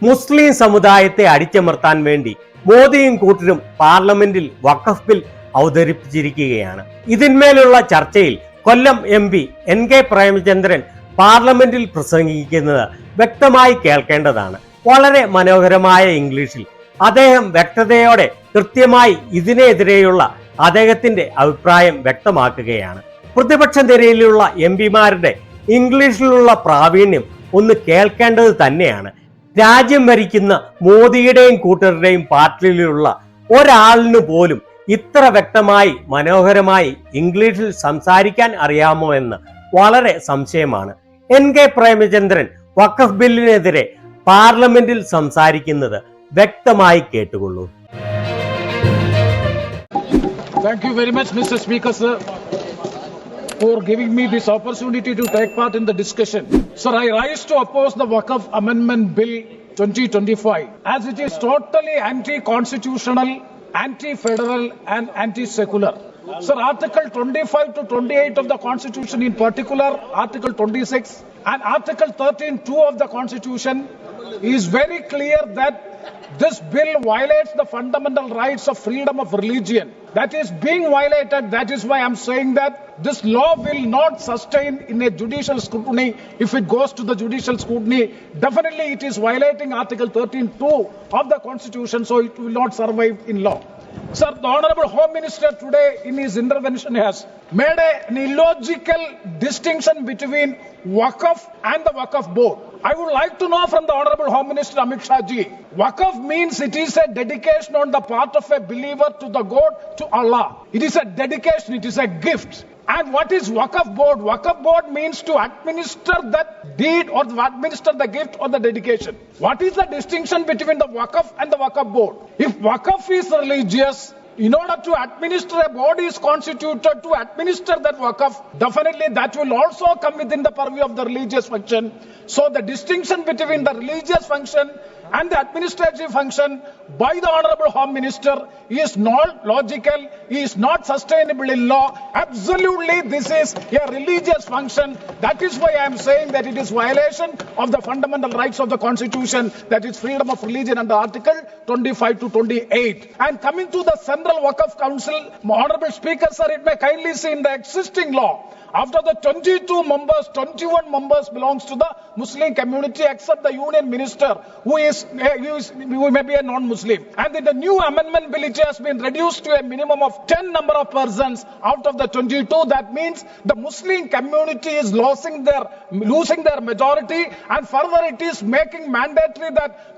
മുസ്ലിം സമുദായത്തെ അടിച്ചമർത്താൻ വേണ്ടി മോദിയും കൂട്ടരും പാർലമെന്റിൽ വഖഫ് ബിൽ അവതരിപ്പിച്ചിരിക്കുകയാണ്. ഇതിന്മേലുള്ള ചർച്ചയിൽ കൊല്ലം MP NK പ്രേമചന്ദ്രൻ പാർലമെന്റിൽ പ്രസംഗിക്കുന്നത് വ്യക്തമായി കേൾക്കേണ്ടതാണ്. വളരെ മനോഹരമായ ഇംഗ്ലീഷിൽ അദ്ദേഹം വ്യക്തതയോടെ കൃത്യമായി ഇതിനെതിരെയുള്ള അദ്ദേഹത്തിന്റെ അഭിപ്രായം വ്യക്തമാക്കുകയാണ്. പ്രതിപക്ഷ നിരയിലുള്ള MP-മാരുടെ ഇംഗ്ലീഷിലുള്ള പ്രാവീണ്യം ഒന്ന് കേൾക്കേണ്ടത് തന്നെയാണ്. രാജ്യം ഭരിക്കുന്ന മോദിയുടെയും കൂട്ടരുടെയും പാർട്ടിയിലുള്ള ഒരാളിന് പോലും ഇത്ര വ്യക്തമായി മനോഹരമായി ഇംഗ്ലീഷിൽ സംസാരിക്കാൻ അറിയാമോ എന്ന് വളരെ സംശയമാണ്. NK പ്രേമചന്ദ്രൻ വഖഫ് ബില്ലിനെതിരെ പാർലമെന്റിൽ സംസാരിക്കുന്നത് വ്യക്തമായി കേട്ടുകൊള്ളൂ. Thank you very much, Mr. Speaker, sir, for giving me this opportunity to take part in the discussion. Sir, I rise to oppose the Waqf Amendment Bill 2025 as it is totally anti-constitutional, anti-federal and anti-secular. Sir, Article 25 to 28 of the Constitution, in particular Article 26 and Article 13(2) of the Constitution is very clear that this bill violates the fundamental rights of freedom of religion. That is being violated. That is why I am saying that this law will not sustain in a judicial scrutiny. If it goes to the judicial scrutiny, definitely it is violating Article 13(2) of the Constitution, so it will not survive in law. Sir, the Honorable Home Minister today in his intervention has made an illogical distinction between Waqf and the Waqf Board. I would like to know from the Honorable Home Minister Amit Shah ji, Waqf means it is a dedication on the part of a believer to the God, to Allah. It is a dedication, it is a gift. And what is Waqf Board? Waqf Board means to administer that deed or to administer the gift or the dedication. What is the distinction between the Waqf and the Waqf Board? If Waqf is religious, in order to administer, a body is constituted to administer that Waqf, definitely that will also come within the purview of the religious function. So the distinction between the religious function and the administrative function by the Honorable Home Minister is not logical, is not sustainable in law. Absolutely, this is a religious function. That is why I am saying that it is violation of the fundamental rights of the Constitution, that is freedom of religion under Article 25 to 28. And coming to the Central Waqf Council, Honorable Speaker, sir, it may kindly see in the existing law, after the 22 members, 21 members belongs to the Muslim community except the union minister who may be a non-Muslim. And in the new amendment bill, it has been reduced to a minimum of 10 number of persons out of the 22. That means the Muslim community is losing their majority, and further it is making mandatory that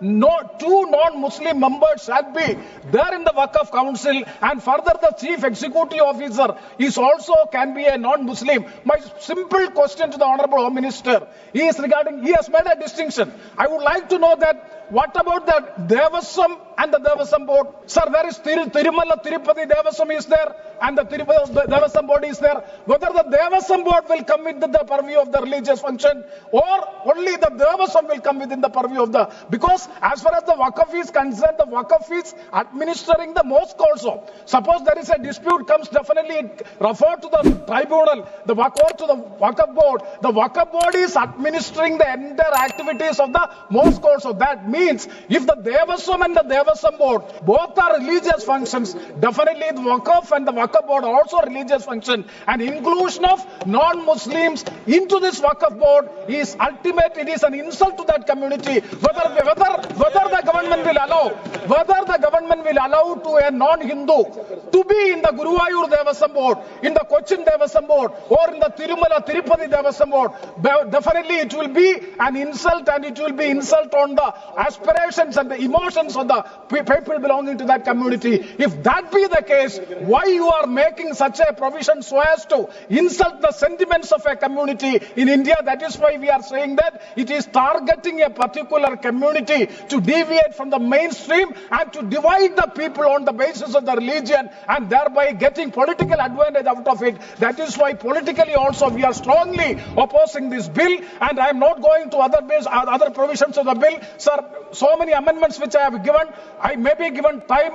two non-Muslim members shall be there in the Waqf Council, and further the chief executive officer is also can be a non-Muslim. My simple question to the Honorable Home Minister is regarding, he has made a distinction. I would like to know that what about the Devasam and the Devasam Board? Sir, there is Tirumala Tirupati Devasam is there and the Devasam Board is there. Whether the Devasam Board will come within the purview of the religious function or only the Devasam will come within the purview of the... Because as far as the Waqf is concerned, the Waqf is administering the mosque also. Suppose there is a dispute comes, definitely it refer to the tribunal, the Waqf to the Waqf Board. The Waqf Board is administering the entire activities of the mosque also. That means if the Devasam and the Devasam Board both are religious functions, definitely the Waqf and the Waqf Board are also religious function, and inclusion of non-Muslims into this Waqf Board is ultimate. It is an insult to that community. Whether the government will allow to a non-Hindu to be in the Guruvayur Devasam Board, in the Cochin Devasam Board, or in the Tirumala Tirupati Devasam Board, definitely it will be an insult, and it will be insult on the aspirations and the emotions of the people belonging to that community. If that be the case, why you are making such a provision so as to insult the sentiments of a community in India? That is why we are saying that it is targeting a particular community to deviate from the mainstream and to divide the people on the basis of the religion and thereby getting political advantage out of it. That is why politically also we are strongly opposing this bill, and I am not going to other bills, other provisions of the bill. Sir, so many amendments which I have given, I may be given time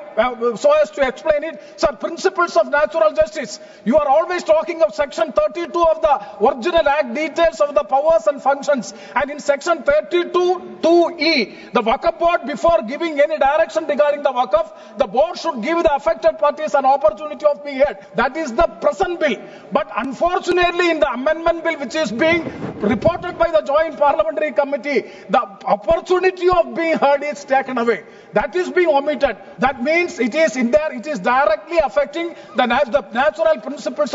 so as to explain it. Sir, principles of natural justice. You are always talking of section 32 of the original act, details of the powers and functions. And in section 32(2)(e), the Waqf board, before giving any direction regarding the Waqf, the board should give the affected parties an opportunity of being heard. That is the present bill. But unfortunately, in the amendment bill which is being reported by the Joint Parliamentary Committee, the opportunity of being heard is taken away. That is being omitted. That means it is in there, it is directly affecting the natural principles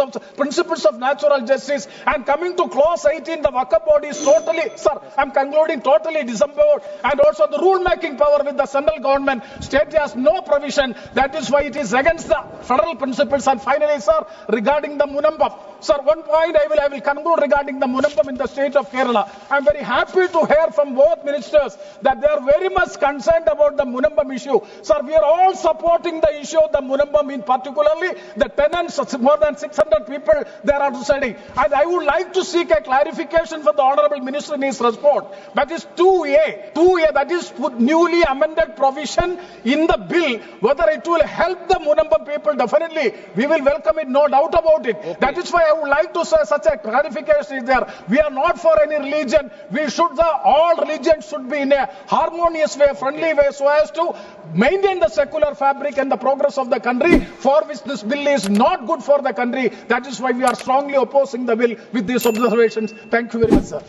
of natural justice. And coming to clause 18, the Waqf board is totally, sir, I'm concluding, totally disemboweled. And also the rule making power with the central government, state has no provision. That is why it is against the federal principles. And finally, sir, regarding the Munambam. Sir, one point I will conclude regarding the Munambam in the state of Kerala. I'm very happy to hear from both ministers that they are very much concerned about the Munambam issue. Sir, we are all supporting the issue of the Munambam, in particularly the tenants, more than 600 people there are residing. And I would like to seek a clarification from the Honorable Minister in his response. That is 2A, that is newly amended provision in the bill. Whether it will help the Munambam people, definitely we will welcome it, no doubt about it. Okay. That is why I would like to say such a clarification is there. We are not for any religion. All religions should be in a harmonious way, friendly way, so as to maintain the secular fabric and the progress of the country, for which this bill is not good for the country. That is why we are strongly opposing the bill with these observations. Thank you very much, sir.